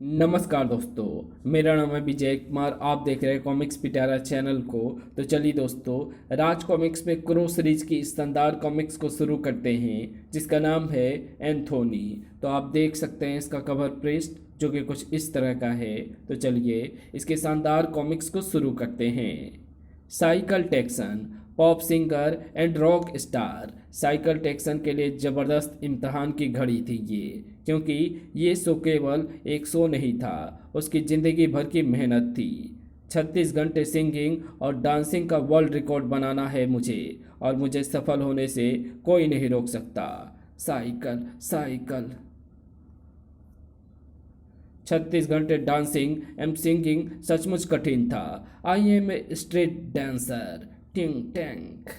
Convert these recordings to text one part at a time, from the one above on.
नमस्कार दोस्तों, मेरा नाम है विजय कुमार। आप देख रहे हैं कॉमिक्स पिटारा चैनल को। तो चलिए दोस्तों, राज कॉमिक्स में क्रो सीरीज की शानदार कॉमिक्स को शुरू करते हैं, जिसका नाम है एंथोनी। तो आप देख सकते हैं इसका कवर पृष्ठ, जो कि कुछ इस तरह का है। तो चलिए इसके शानदार कॉमिक्स को शुरू करते हैं। Cycle taxon, pop singer and rock star. Cycle taxon के लिए ज़बरदस्त इम्तहान की घड़ी थी ये, क्योंकि ये शो केवल एक शो नहीं था, उसकी ज़िंदगी भर की मेहनत थी। 36 घंटे सिंगिंग और डांसिंग का वर्ल्ड रिकॉर्ड बनाना है मुझे, और मुझे सफल होने से कोई नहीं रोक सकता। Cycle cycle. 36 घंटे डांसिंग एंड सिंगिंग सचमुच कठिन था। I am a street dancer. टिंग टैंक।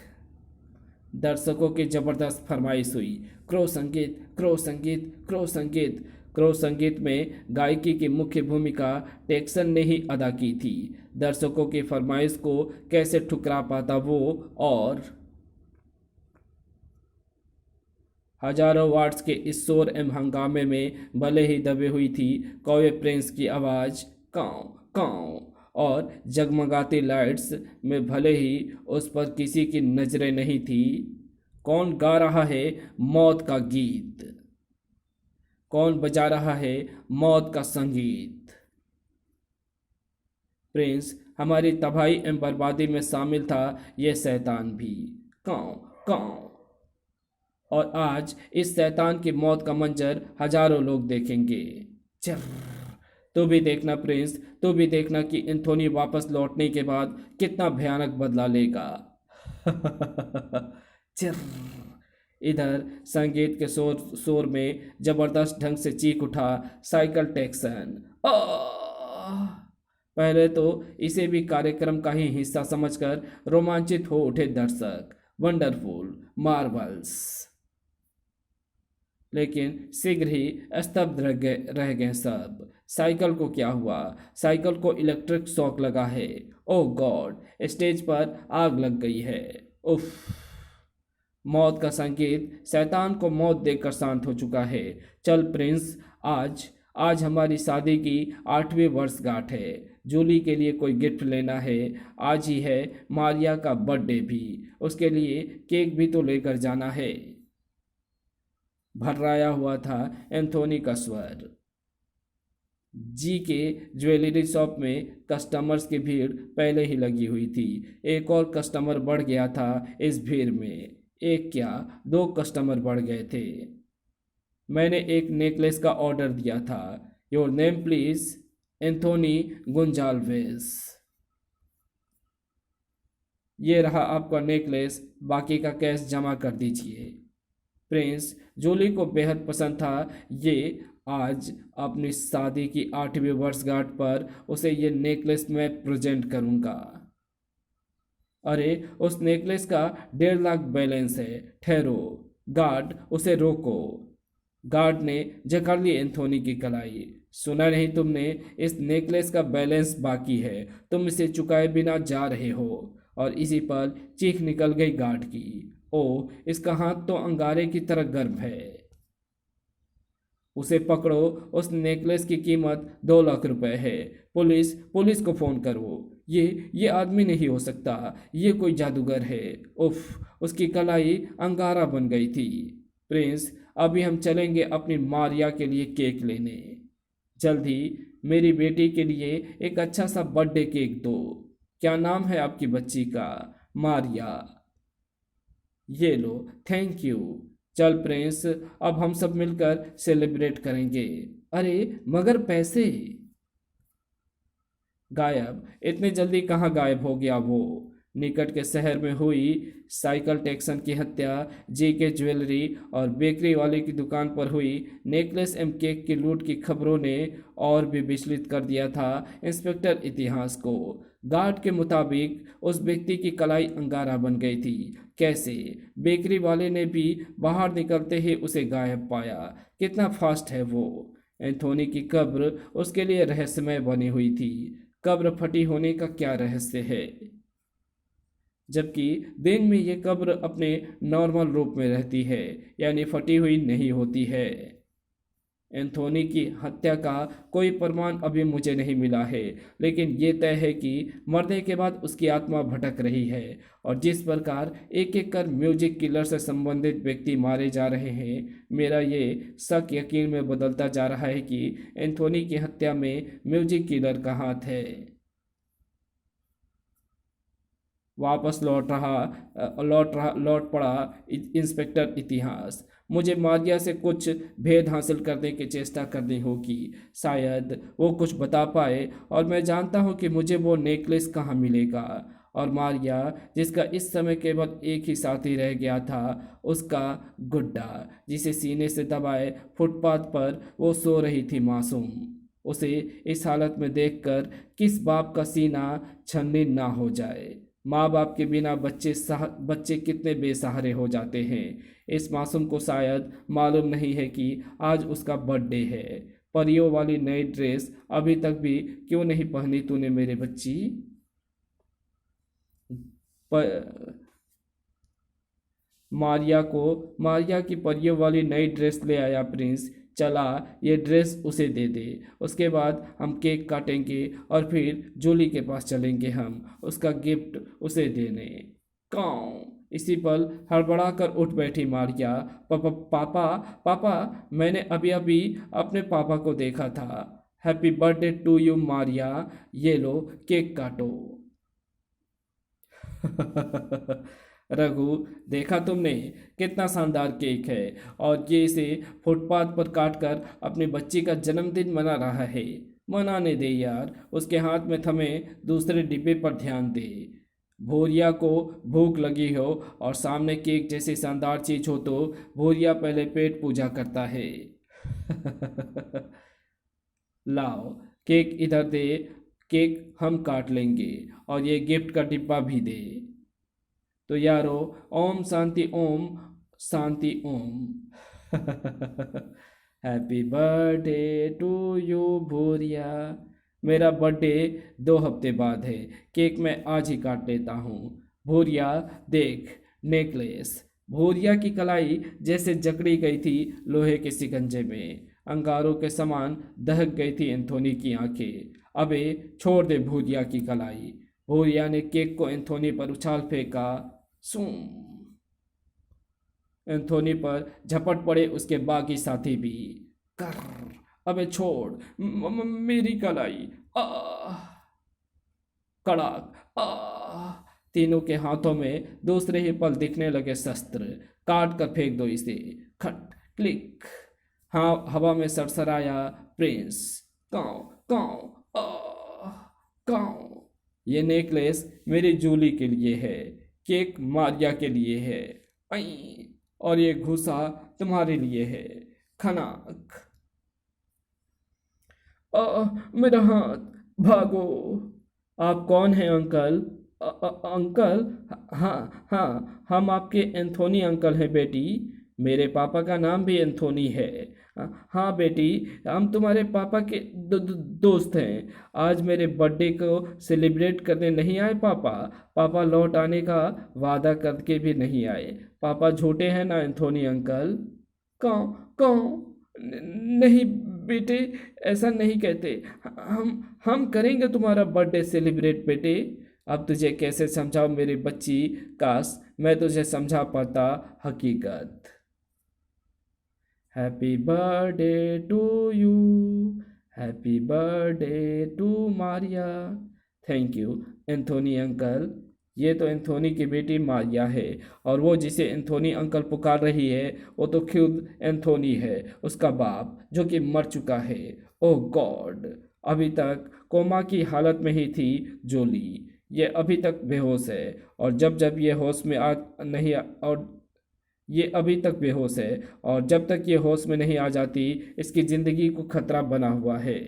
दर्शकों की जबरदस्त फरमाइश हुई, क्रो संगीत, क्रो संगीत, क्रो संगीत। क्रो संगीत में गायकी की मुख्य भूमिका टेक्सन ने ही अदा की थी। दर्शकों की फरमाइश को कैसे ठुकरा पाता वो। और हजारों वाट्स के इस शोर एवं हंगामे में भले ही दबी हुई थी कौवे प्रिंस की आवाज़, काँव काँव, और जगमगाती लाइट्स में भले ही उस पर किसी की नजरें नहीं थी। कौन गा रहा है मौत का गीत? कौन बजा रहा है मौत का संगीत? प्रिंस हमारी तबाही एवं बर्बादी में शामिल था, यह शैतान भी। काँव काँव। और आज इस शैतान की मौत का मंजर हजारों लोग देखेंगे। चल, तू भी देखना प्रिंस, तू भी देखना कि एंथोनी वापस लौटने के बाद कितना भयानक बदला लेगा। चल। इधर संगीत के शोर शोर में जबरदस्त ढंग से चीख उठा साइकिल टैक्सन। आह! पहले तो इसे भी कार्यक्रम का ही हिस्सा समझकर रोमांचित हो उठे दर्शक। Wonderful, Marvels. लेकिन शीघ्र ही स्तब्ध रह गए सब। साइकिल को क्या हुआ? साइकिल को इलेक्ट्रिक शॉक लगा है। ओह गॉड, स्टेज पर आग लग गई है। उफ। मौत का संकेत शैतान को मौत देकर शांत हो चुका है। चल प्रिंस, आज आज हमारी शादी की 8वीं वर्षगांठ है। जूली के लिए कोई गिफ्ट लेना है। आज ही है मारिया का बर्थडे भी, उसके लिए केक भी तो लेकर जाना है। भर्राया हुआ था एंथोनी का स्वर। जी के ज्वेलरी शॉप में कस्टमर्स की भीड़ पहले ही लगी हुई थी। एक और कस्टमर बढ़ गया था इस भीड़ में। एक क्या, दो कस्टमर बढ़ गए थे। मैंने एक नेकलेस का ऑर्डर दिया था। Your name please? एंथोनी गुंजाल्वेस। ये रहा आपका नेकलेस, बाकी का कैश जमा कर दीजिए। प्रिंस जूली को बेहद पसंद था ये। आज अपनी शादी की 8वीं वर्षगांठ पर उसे ये नेकलेस मैं प्रेजेंट करूंगा। अरे, उस नेकलेस का 1.5 लाख बैलेंस है। ठहरो गार्ड, उसे रोको। गार्ड ने जकड़ ली एंथोनी की कलाई। सुना नहीं तुमने? इस नेकलेस का बैलेंस बाकी है, तुम इसे चुकाए बिना जा रहे हो। और इसी पर चीख निकल गई गार्ड की। ओ, इसका हाथ तो अंगारे की तरह गर्म है। उसे पकड़ो, उस नेकलेस की कीमत 2 लाख रुपए है। पुलिस पुलिस को फोन करो। ये आदमी नहीं हो सकता, ये कोई जादूगर है। उफ, उसकी कलाई अंगारा बन गई थी। प्रिंस, अभी हम चलेंगे अपनी मारिया के लिए केक लेने। जल्द ही मेरी बेटी के लिए एक अच्छा सा बर्थडे केक दो। क्या नाम है आपकी बच्ची का? मारिया। ये लो, थैंक यू। चल प्रिंस, अब हम सब मिलकर सेलिब्रेट करेंगे। अरे मगर पैसे? गायब? इतनी जल्दी कहाँ गायब हो गया वो? निकट के शहर में हुई साइकिल टैक्सन की हत्या, जे के ज्वेलरी और बेकरी वाले की दुकान पर हुई नेकलेस एम केक की लूट की खबरों ने और भी विचलित कर दिया था इंस्पेक्टर इतिहास को। गार्ड के मुताबिक उस व्यक्ति की कलाई अंगारा बन गई थी। कैसे? बेकरी वाले ने भी बाहर निकलते ही उसे गायब पाया। कितना फास्ट है वो। एंथोनी की कब्र उसके लिए रहस्यमय बनी हुई थी। कब्र फटी होने का क्या रहस्य है, जबकि दिन में ये कब्र अपने नॉर्मल रूप में रहती है, यानी फटी हुई नहीं होती है। एंथोनी की हत्या का कोई प्रमाण अभी मुझे नहीं मिला है, लेकिन ये तय है कि मरने के बाद उसकी आत्मा भटक रही है। और जिस प्रकार एक एक कर म्यूजिक किलर से संबंधित व्यक्ति मारे जा रहे हैं, मेरा ये शक यकीन में बदलता जा रहा है कि एंथोनी की हत्या में म्यूजिक किलर का हाथ है। वापस लौट पड़ा इंस्पेक्टर इतिहास। मुझे मारिया से कुछ भेद हासिल करने की चेष्टा करनी होगी। शायद वो कुछ बता पाए, और मैं जानता हूँ कि मुझे वो नेकलेस कहाँ मिलेगा। और मारिया, जिसका इस समय केवल एक ही साथी रह गया था, उसका गुड्डा, जिसे सीने से दबाए फुटपाथ पर वो सो रही थी मासूम। उसे इस हालत में देखकर किस बाप का सीना छननीन ना हो जाए। माँ बाप के बिना बच्चे कितने बेसहारे हो जाते हैं। इस मासूम को शायद मालूम नहीं है कि आज उसका बर्थडे है। परियों वाली नई ड्रेस अभी तक भी क्यों नहीं पहनी तूने मेरे बच्ची? मारिया की परियों वाली नई ड्रेस ले आया प्रिंस। चला, ये ड्रेस उसे दे दे। उसके बाद हम केक काटेंगे और फिर जूली के पास चलेंगे हम उसका गिफ्ट उसे देने। काऊ, इसी पल हड़बड़ा कर उठ बैठी मारिया। पापा पापा पापा, मैंने अभी अभी अपने पापा को देखा था। Happy birthday to you Maria, ये लो केक काटो। रघु, देखा तुमने कितना शानदार केक है, और ये इसे फुटपाथ पर काटकर अपनी बच्ची का जन्मदिन मना रहा है। मनाने दे यार, उसके हाथ में थमे दूसरे डिब्बे पर ध्यान दे। भोरिया को भूख लगी हो और सामने केक जैसी शानदार चीज हो तो भोरिया पहले पेट पूजा करता है। लाओ केक इधर दे, केक हम काट लेंगे, और ये गिफ्ट का डिब्बा भी दे। तो यारो, Om Shanti Om, Shanti Om. Happy birthday to you Bhuriya. मेरा बर्थडे 2 हफ्ते बाद है। केक मैं आज ही काट लेता हूँ। भूरिया देख, नेकलेस। भूरिया की कलाई जैसे जकड़ी गई थी लोहे के शिकंजे में। अंगारों के समान दहक गई थी एंथोनी की आंखें। अबे छोड़ दे भूरिया की कलाई। भूरिया ने केक को एंथोनी पर उछाल फेंका। सूम। एंथोनी पर झपट पड़े उसके बाकी साथी भी। कर, अबे छोड़ मेरी कलाई। आ कड़ाक। तीनों के हाथों में दूसरे ही पल दिखने लगे शस्त्र। काट कर फेंक दो इसे। खट क्लिक। हाँ, हवा में सरसराया प्रिंस। काऊ काऊ काऊ। ये नेकलेस मेरी जूली के लिए है, केक मारिया के लिए है, आई, और ये घूसा तुम्हारे लिए है। खनाक। मेरा हाथ, भागो। आप कौन हैं अंकल? अंकल? हाँ हाँ, हम आपके एंथोनी अंकल हैं बेटी। मेरे पापा का नाम भी एंथोनी है। हाँ बेटी, हम तुम्हारे पापा के दोस्त हैं। आज मेरे बर्थडे को सेलिब्रेट करने नहीं आए पापा। पापा लौट आने का वादा करके भी नहीं आए। पापा झूठे हैं ना एंथोनी अंकल? कौन कौन? नहीं बेटे, ऐसा नहीं कहते। हम करेंगे तुम्हारा बर्थडे सेलिब्रेट बेटे। अब तुझे कैसे समझाऊं मेरी बच्ची? काश मैं तुझे समझा पाता हकीकत। Happy birthday to you, happy birthday to Maria. Thank you Anthony uncle. ये तो एंथोनी की बेटी मारिया है, और वो जिसे एंथोनी अंकल पुकार रही है वो तो खुद एंथोनी है, उसका बाप, जो कि मर चुका है। ओह गॉड। अभी तक कोमा की हालत में ही थी जोली। ये अभी तक बेहोश है, और जब जब ये होश में आ नहीं और ये अभी तक बेहोश है, और जब तक ये होश में नहीं आ जाती इसकी ज़िंदगी को खतरा बना हुआ है।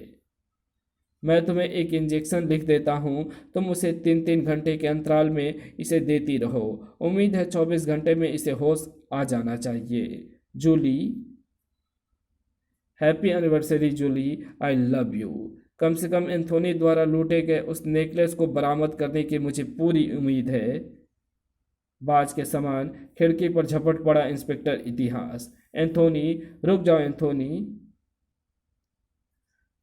मैं तुम्हें एक इंजेक्शन लिख देता हूँ, तुम उसे 3-3 घंटे के अंतराल में इसे देती रहो। उम्मीद है 24 घंटे में इसे होश आ जाना चाहिए। Julie. Happy anniversary Julie, I love you. कम से कम एंथोनी द्वारा लूटे गए उस नेकलेस को बरामद करने की मुझे पूरी उम्मीद है। बाज के समान खिड़की पर झपट पड़ा इंस्पेक्टर इतिहास। एंथोनी, रुक जाओ एंथोनी।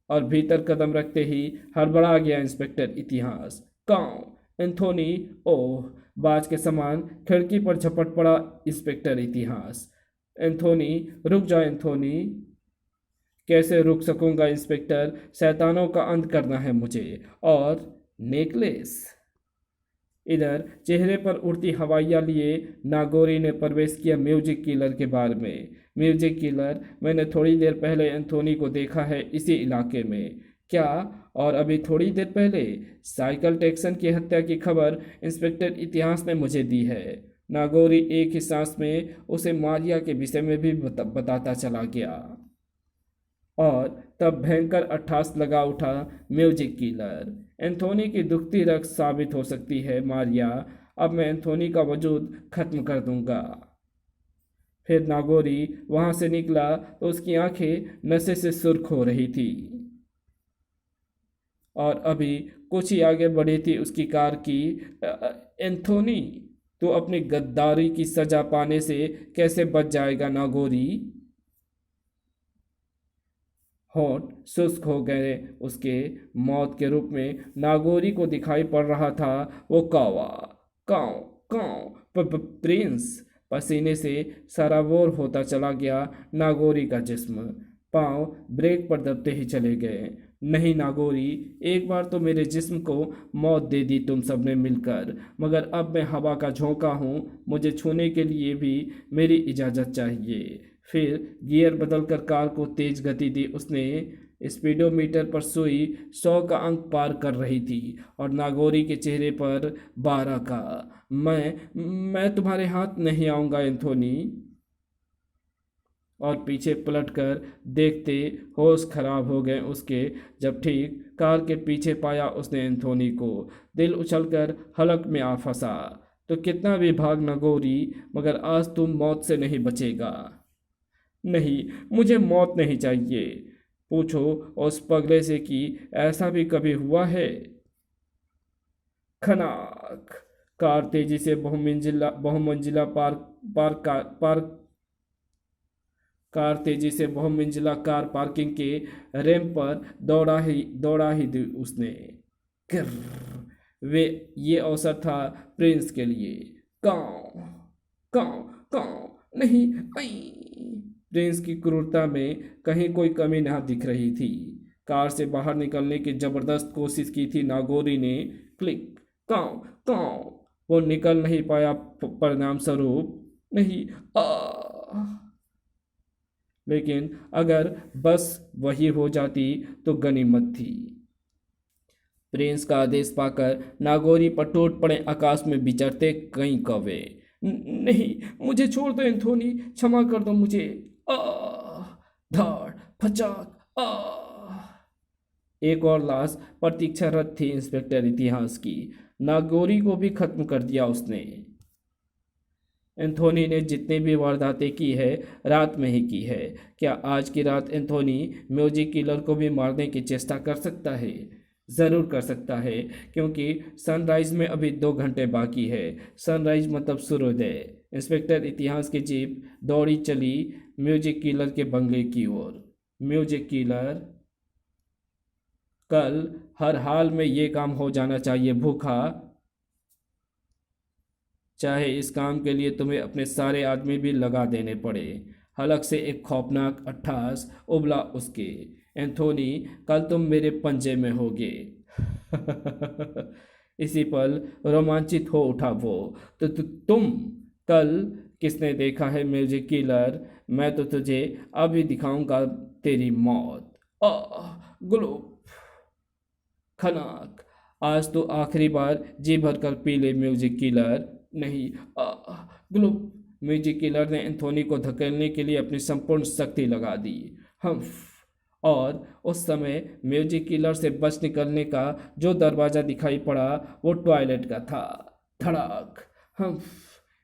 और भीतर कदम रखते ही हड़बड़ा गया इंस्पेक्टर इतिहास। काउ एंथोनी, ओह! बाज के समान खिड़की पर झपट पड़ा इंस्पेक्टर इतिहास। एंथोनी, रुक जाओ एंथोनी। कैसे रुक सकूंगा इंस्पेक्टर, शैतानों का अंत करना है मुझे। और नेकलेस। इधर चेहरे पर उड़ती हवाइयाँ लिए नागोरी ने प्रवेश किया म्यूजिक किलर के बार में। म्यूजिक किलर, मैंने थोड़ी देर पहले एंथोनी को देखा है इसी इलाके में। क्या? और अभी थोड़ी देर पहले साइकिल टैक्सन की हत्या की खबर इंस्पेक्टर इतिहास ने मुझे दी है। नागोरी एक ही सांस में उसे मारिया के विषय में भी बताता चला गया। और तब भयंकर अट्ठास लगा उठा म्यूजिक किलर। एंथोनी की दुखती रग साबित हो सकती है मारिया। अब मैं एंथोनी का वजूद खत्म कर दूंगा। फिर नागोरी वहां से निकला तो उसकी आंखें नशे से सुर्ख हो रही थी। और अभी कुछ ही आगे बढ़ी थी उसकी कार की। एंथोनी, तो अपनी गद्दारी की सजा पाने से कैसे बच जाएगा नागोरी? होंठ शुष्क हो गए उसके। मौत के रूप में नागोरी को दिखाई पड़ रहा था वो कौवा। काऊ काऊ प्रिंस। पसीने से सराबोर होता चला गया नागोरी का जिस्म। पांव ब्रेक पर दबते ही चले गए। नहीं नागोरी, एक बार तो मेरे जिस्म को मौत दे दी तुम सबने मिलकर, मगर अब मैं हवा का झोंका हूँ। मुझे छूने के लिए भी मेरी इजाज़त चाहिए। फिर गियर बदलकर कार को तेज गति दी उसने। स्पीडोमीटर पर सुई 100 का अंक पार कर रही थी और नागोरी के चेहरे पर 12 का। मैं तुम्हारे हाथ नहीं आऊंगा एंथोनी। और पीछे पलटकर देखते होश खराब हो गए उसके जब ठीक कार के पीछे पाया उसने एंथोनी को। दिल उछलकर हलक में आ फंसा। तो कितना भी भाग नागोरी, मगर आज तुम मौत से नहीं बचेगा। नहीं, मुझे मौत नहीं चाहिए। पूछो उस पगले से कि ऐसा भी कभी हुआ है। खनाक। कार तेजी से बहुमंजिला बहुमंजिला कार पार्किंग के रैंप पर दौड़ा ही दी उसने। वे ये अवसर था प्रिंस के लिए। काऊ काऊ काऊ, नहीं आई। प्रिंस की क्रूरता में कहीं कोई कमी न दिख रही थी। कार से बाहर निकलने की जबरदस्त कोशिश की थी नागोरी ने। क्लिक। काऊ काऊ। वो निकल नहीं पाया परिणाम स्वरूप। नहीं। लेकिन अगर बस वही हो जाती तो गनीमत थी। प्रिंस का आदेश पाकर नागोरी पर टूट पड़े आकाश में विचरते कई कौवे। नहीं, मुझे छोड़ दो एंथोनी, क्षमा कर दो मुझे। धाड़ फचाक। एक और लाश प्रतीक्षारत थी इंस्पेक्टर इतिहास की। नागोरी को भी खत्म कर दिया उसने। एंथोनी ने जितनी भी वारदातें की है रात में ही की है। क्या आज की रात एंथोनी म्यूजिक किलर को भी मारने की चेष्टा कर सकता है? ज़रूर कर सकता है, क्योंकि सनराइज में अभी 2 घंटे बाकी है। सनराइज मतलब सूर्योदय। इंस्पेक्टर इतिहास की जीप दौड़ी चली म्यूजिक किलर के बंगले की ओर। म्यूजिक किलर, कल हर हाल में ये काम हो जाना चाहिए भूखा। चाहे इस काम के लिए तुम्हें अपने सारे आदमी भी लगा देने पड़े। हलक से एक खौफनाक अट्ठास उबला उसके। एंथोनी, कल तुम मेरे पंजे में होगे। इसी पल रोमांचित हो उठा वो। तो तुम कल? किसने देखा है म्यूजिक किलर? मैं तो तुझे अभी दिखाऊंगा तेरी मौत। ग्लूप। खनाक। आज तो आखिरी बार जी भरकर पी ले म्यूजिक किलर। नहीं। ग्लूप। म्यूजिक किलर ने एंथोनी को धकेलने के लिए अपनी संपूर्ण शक्ति लगा दी। हम्फ। और उस समय म्यूजिक किलर से बच निकलने का जो दरवाज़ा दिखाई पड़ा वो टॉयलेट का था। धड़ाक। हम्फ।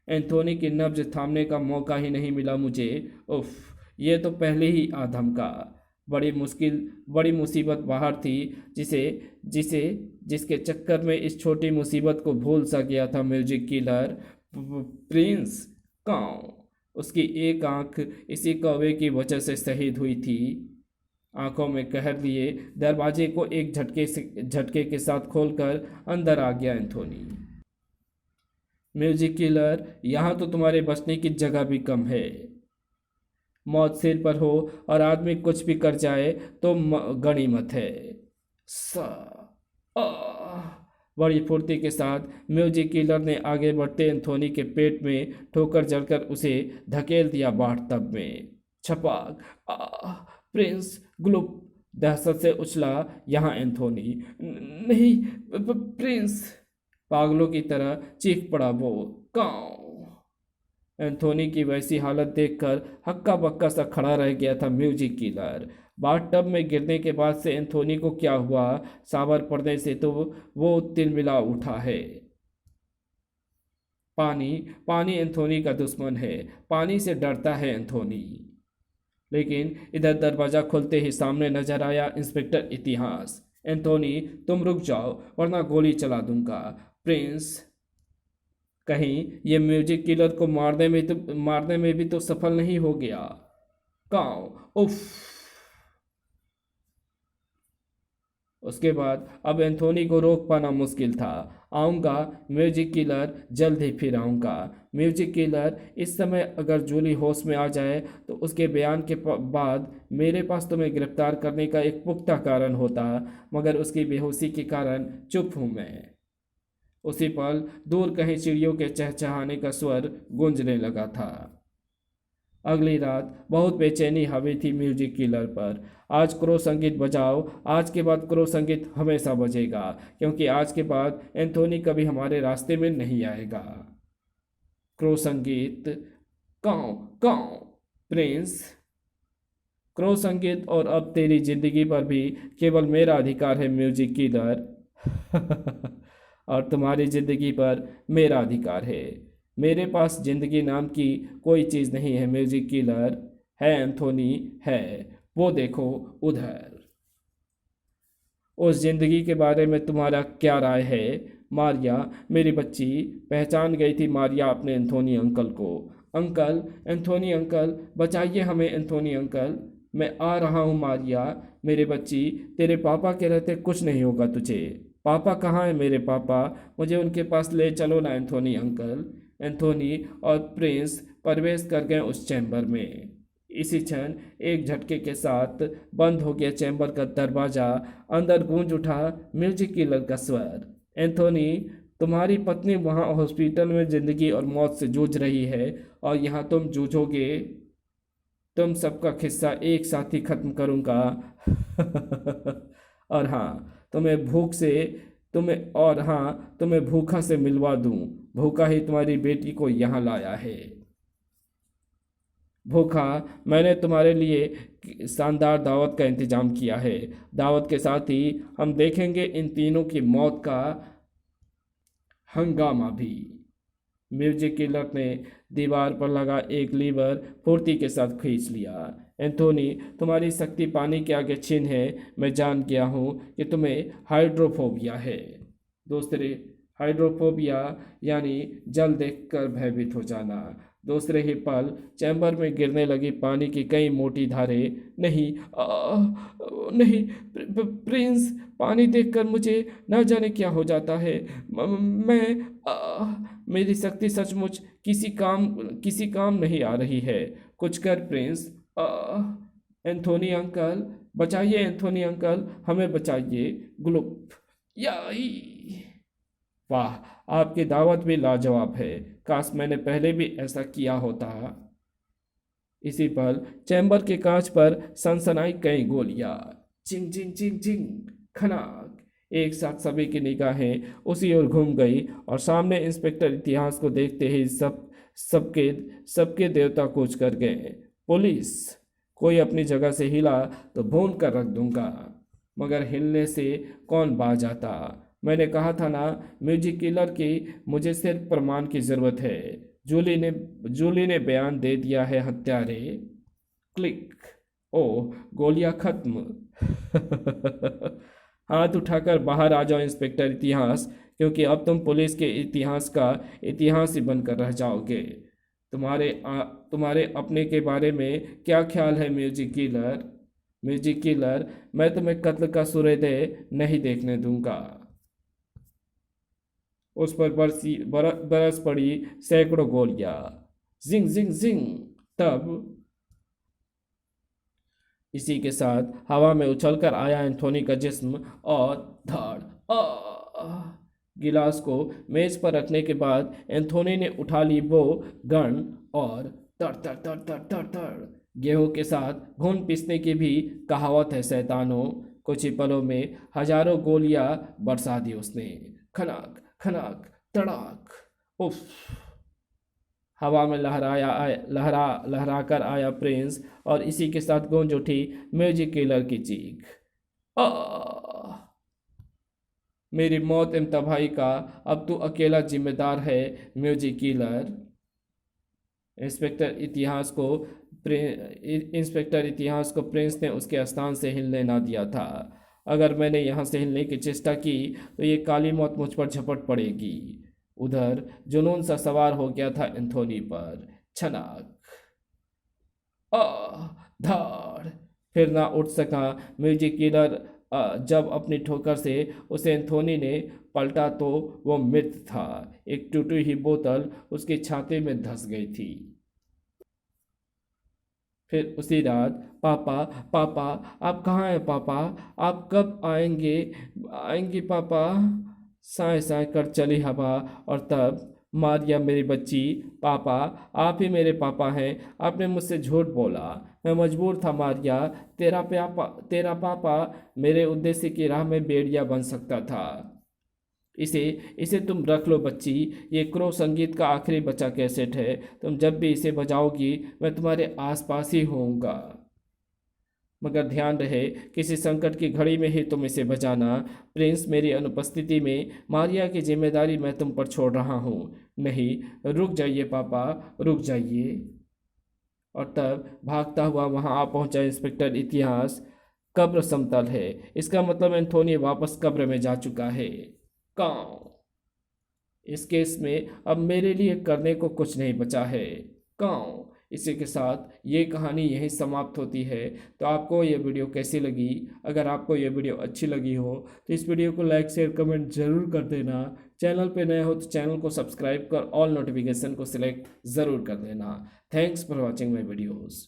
एंथोनी की नब्ज थामने का मौका ही नहीं मिला मुझे। उफ, ये तो पहले ही आधम का। बड़ी मुसीबत बाहर थी जिसे जिसे जिसके चक्कर में इस छोटी मुसीबत को भूल सा गया था म्यूजिक किलर। प्रिंस। काऊ। उसकी एक आंख इसी कौवे की वजह से शहीद हुई थी। आंखों में कहर लिए दरवाजे को एक झटके के साथ खोलकर अंदर आ गया एंथोनी। म्यूजिक किलर, यहाँ तो तुम्हारे बचने की जगह भी कम है। मौत सिर पर हो और आदमी कुछ भी कर जाए तो गनीमत है। सा बड़ी फुर्ती के साथ म्यूजिक किलर ने आगे बढ़ते एंथोनी के पेट में ठोकर जड़कर उसे धकेल दिया बाथटब में। छपाक। प्रिंस ग्लुप दहशत से उछला यहाँ एंथोनी। नहीं प्रिंस, पागलों की तरह चीख पड़ा वो। काऊ। एंथोनी की वैसी हालत देखकर हक्का बक्का सा खड़ा रह गया था म्यूजिक किलर। बाथटब में गिरने के बाद से एंथोनी को क्या हुआ, सावर पड़ने से तो वो तिलमिला उठा है। पानी पानी एंथोनी का दुश्मन है, पानी से डरता है एंथोनी। लेकिन इधर दरवाजा खुलते ही सामने नजर आया इंस्पेक्टर इतिहास। एंथोनी, तुम रुक जाओ वरना गोली चला दूंगा। प्रिंस, कहीं ये म्यूजिक किलर को मारने में भी तो सफल नहीं हो गया। काऊ। उफ। उसके बाद अब एंथोनी को रोक पाना मुश्किल था। आऊँगा म्यूजिक किलर, जल्द ही फिर आऊँगा। म्यूजिक किलर, इस समय अगर जूली होश में आ जाए तो उसके बयान के बाद मेरे पास तुम्हें गिरफ्तार करने का एक पुख्ता कारण होता, मगर उसकी बेहोशी के कारण चुप हूँ मैं। उसी पल दूर कहीं चिड़ियों के चहचहाने का स्वर गूंजने लगा था। अगली रात बहुत बेचैनी हावी थी म्यूजिक किलर पर। आज क्रो संगीत बजाओ, आज के बाद क्रो संगीत हमेशा बजेगा, क्योंकि आज के बाद एंथोनी कभी हमारे रास्ते में नहीं आएगा। क्रो संगीत। काऊ काऊ। प्रिंस, क्रो संगीत और अब तेरी जिंदगी पर भी केवल मेरा अधिकार है म्यूजिक किलर। और तुम्हारी जिंदगी पर मेरा अधिकार है। मेरे पास जिंदगी नाम की कोई चीज़ नहीं है म्यूजिक किलर। है एंथोनी, है। वो देखो उधर। उस जिंदगी के बारे में तुम्हारा क्या राय है? मारिया, मेरी बच्ची, पहचान गई थी मारिया अपने एंथोनी अंकल को। अंकल, एंथोनी अंकल, बचाइए हमें एंथोनी अंकल। मैं आ रहा हूँ मारिया। मेरी बच्ची, तेरे पापा के रहते कुछ नहीं होगा तुझे। पापा कहाँ है मेरे पापा? मुझे उनके पास ले चलो ना एंथोनी अंकल। एंथोनी और प्रिंस प्रवेश कर गए उस चैम्बर में। इसी क्षण एक झटके के साथ बंद हो गया चैम्बर का दरवाजा। अंदर गूंज उठा म्यूजिक किलर का स्वर। एंथोनी, तुम्हारी पत्नी वहाँ हॉस्पिटल में जिंदगी और मौत से जूझ रही है और यहाँ तुम जूझोगे। तुम सबका किस्सा एक साथ ही खत्म करूँगा। और हाँ, तुम्हें भूखा से मिलवा दूं। भूखा ही तुम्हारी बेटी को यहाँ लाया है। भूखा, मैंने तुम्हारे लिए शानदार दावत का इंतजाम किया है। दावत के साथ ही हम देखेंगे इन तीनों की मौत का हंगामा भी। म्यूजिक किलर ने दीवार पर लगा एक लीवर फुर्ती के साथ खींच लिया। एंथोनी, तुम्हारी शक्ति पानी के आगे छीन है। मैं जान गया हूँ कि तुम्हें हाइड्रोफोबिया है। दूसरे, हाइड्रोफोबिया यानी जल देखकर भयभीत हो जाना। दूसरे ही पल चैम्बर में गिरने लगी पानी की कई मोटी धारें। नहीं, नहीं प्रिंस, पानी देखकर मुझे न जाने क्या हो जाता है। मेरी शक्ति सचमुच किसी काम नहीं आ रही है। कुछ कर प्रिंस। एंथोनी अंकल, बचाइए एंथोनी अंकल, हमें बचाइए। ग्लुप। याई। वाह, आपकी दावत भी लाजवाब है। काश मैंने पहले भी ऐसा किया होता। इसी पल चैम्बर के कांच पर सनसनाई कई गोलियां। चिंग चिंग चिंग चिंग। खनाक। एक साथ सभी की निगाहें उसी ओर घूम गई और सामने इंस्पेक्टर इतिहास को देखते ही सबके देवता कूच कर गए। पुलिस, कोई अपनी जगह से हिला तो भून कर रख दूंगा, मगर हिलने से कौन बाज आता। मैंने कहा था ना म्यूजिक किलर की, मुझे सिर्फ प्रमाण की जरूरत है। जूली ने बयान दे दिया है हत्यारे। क्लिक। ओह, गोलियां खत्म। हाथ उठाकर बाहर आ जाओ इंस्पेक्टर इतिहास, क्योंकि अब तुम पुलिस के इतिहास का इतिहास ही बनकर रह जाओगे। तुम्हारे अपने के बारे में क्या ख्याल है म्यूजिक किलर? म्यूजिक किलर, मैं तुम्हें कत्ल का सूर्योदय नहीं देखने दूंगा। उस पर बरस पड़ी सैकड़ों गोलियां। जिंग जिंग जिंग। तब इसी के साथ हवा में उछलकर आया एंथोनी का जिस्म और धड़। गिलास को मेज पर रखने के बाद एंथोनी ने उठा ली वो गन और तर तर तर तर तर तर। गेहूं के साथ घुन पीसने की भी कहावत है शैतानों। कुछ ही पलों में हजारों गोलियां बरसा दी उसने। खनक खनक तड़ाक। उफ। हवा में लहरा कर आया प्रिंस और इसी के साथ गूंज उठी म्यूजिक किलर की चीख। आ मेरी मौत एवं तबाही का अब तू अकेला जिम्मेदार है म्यूजिक किलर। इंस्पेक्टर इतिहास को प्रिंस ने उसके स्थान से हिलने ना दिया था। अगर मैंने यहाँ से हिलने की चेष्टा की तो ये काली मौत मुझ पर झपट पड़ेगी। उधर जुनून सा सवार हो गया था एंथोनी पर। छनाक। धाड़। फिर ना उठ सका म्यूजिक किलर। जब अपनी ठोकर से उसे एंथोनी ने पलटा तो वो मृत था। एक टूटी हुई बोतल उसकी छाती में धंस गई थी। फिर उसी रात पापा, पापा, आप कहाँ हैं पापा? आप कब आएंगे? आएंगे पापा? साए साए कर चली हवा। और तब मारिया मेरी बच्ची, पापा, आप ही मेरे पापा हैं। आपने मुझसे झूठ बोला। मैं मजबूर था मारिया। तेरा पापा मेरे उद्देश्य की राह में बेड़िया बन सकता था। इसे इसे तुम रख लो बच्ची। ये क्रो संगीत का आखिरी बचा कैसेट है। तुम जब भी इसे बजाओगी मैं तुम्हारे आसपास ही होऊंगा। मगर ध्यान रहे किसी संकट की घड़ी में ही तुम इसे बजाना। प्रिंस, मेरी अनुपस्थिति में मारिया की जिम्मेदारी मैं तुम पर छोड़ रहा हूँ। नहीं, रुक जाइए पापा, रुक जाइए। और तब भागता हुआ वहां आ पहुंचा इंस्पेक्टर इतिहास। कब्र समतल है, इसका मतलब एंथोनी वापस कब्र में जा चुका है। काउ। इस केस में अब मेरे लिए करने को कुछ नहीं बचा है। काउ। इसी के साथ ये कहानी यहीं समाप्त होती है। तो आपको ये वीडियो कैसी लगी? अगर आपको ये वीडियो अच्छी लगी हो तो इस वीडियो को लाइक शेयर कमेंट जरूर कर देना। चैनल पे नए हो तो चैनल को सब्सक्राइब कर ऑल नोटिफिकेशन को सिलेक्ट ज़रूर कर देना। Thanks for watching my videos.